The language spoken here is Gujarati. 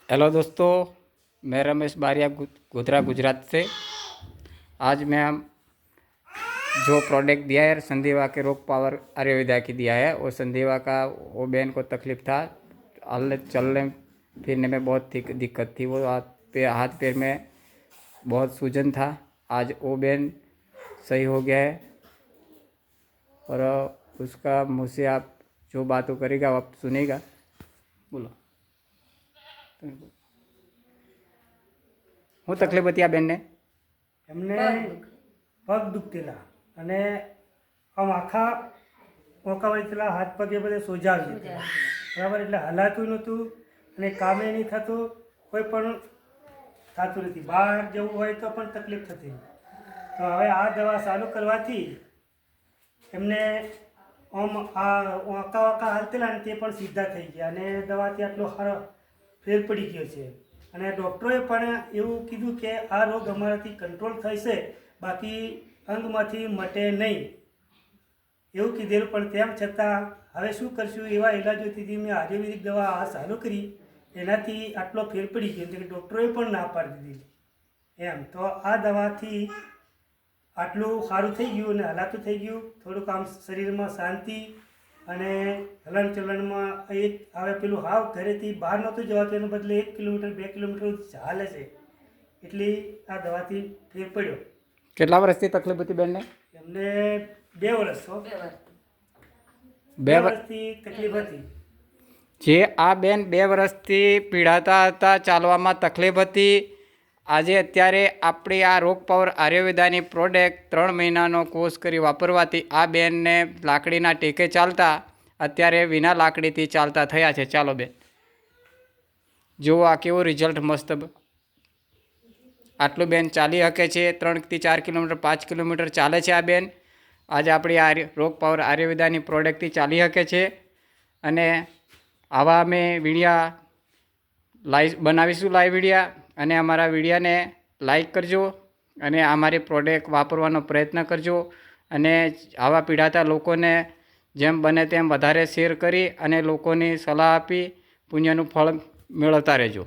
हेलो दोस्तों, मैं रमेश बारिया गोधरा गुजरात से। आज मैं जो प्रोडक्ट दिया है संधिवा के रोग पावर आयुर्वेदा की दिया है। और संधिवा का वो बहन को तकलीफ़ था, हलने चलने फिरने में बहुत दिक्कत थी। वो हाथ पैर में बहुत सूजन था। आज वो बहन सही हो गया है और उसका मुँह से आप जो बातों करेगा वो आप सुनेगा। बोलो, હું તકલીફ હતી આ બેનને? એમને પગ દુખતેલા અને આમ આખા ઓકા વળતેલા હાથ પગ એ બધે સોજા આવી જતા બરાબર. એટલે હલાતું નહોતું અને કામે નહીં થતું, કોઈ પણ થતું નથી. બહાર જવું હોય તો પણ તકલીફ થતી. તો હવે આ દવા ચાલુ કરવાથી એમને આમ આ ઓકા ઓકા હાલતેલા ને તે પણ સીધા થઈ ગયા અને દવાથી આટલો સારો ફેર પડી ગયો છે. અને ડૉક્ટરોએ પણ એવું કીધું કે આ રોગ અમારાથી કંટ્રોલ થશે, બાકી અંગમાંથી મટે નહીં એવું કીધેલું. પણ તેમ છતાં હવે શું કરશું એવા ઇલાજોથી મેં આયુર્વેદિક દવા આ ચાલુ કરી, એનાથી આટલો ફેર પડી ગયો કે ડૉક્ટરોએ પણ ના પાડી દીધી એમ. તો આ દવાથી આટલું સારું થઈ ગયું અને હલાતું થઈ ગયું. થોડુંક આમ શરીરમાં શાંતિ અને હલન ચલનમાં એક હવે પેલું હાવ ઘરેથી બહાર નહોતું જવાતું, એના બદલે 1 કિલોમીટર 2 કિલોમીટર ચાલે છે. એટલી આ દવાથી ફેર પડ્યો. કેટલા વર્ષથી તકલીફ હતી બેનને? એમને 2 વર્ષ 2 વર્ષથી તકલીફ હતી. જે આ બેન 2 વર્ષથી પીડાતા હતા, ચાલવામાં તકલીફ હતી. આજે અત્યારે આપણી આ રોગ પાવર આયુર્વેદાની પ્રોડક્ટ 3 મહિનાનો કોર્સ કરી વાપરવાથી આ બેનને લાકડીના ટેકે ચાલતા અત્યારે વિના લાકડીથી ચાલતા થયા છે. ચાલો બેન, જુઓ આ કેવો રિઝલ્ટ મસ્ત. આટલું બેન ચાલી શકે છે. 3 થી 4 કિલોમીટર 5 કિલોમીટર ચાલે છે આ બેન. આજે આપણી આ રોગ પાવર આયુર્વેદાની પ્રોડક્ટથી ચાલી શકે છે. અને આવા અમે વિડીયા બનાવીશું, લાઈવ વિડીયા. અને અમારા વિડીયાને લાઈક કરજો અને અમારી પ્રોડક્ટ વાપરવાનો પ્રયત્ન કરજો. અને આવા પીડાતા લોકોને જેમ બને તેમ વધારે શેર કરી અને લોકોની સલાહ આપી પુણ્યનું ફળ મેળવતા રહેજો.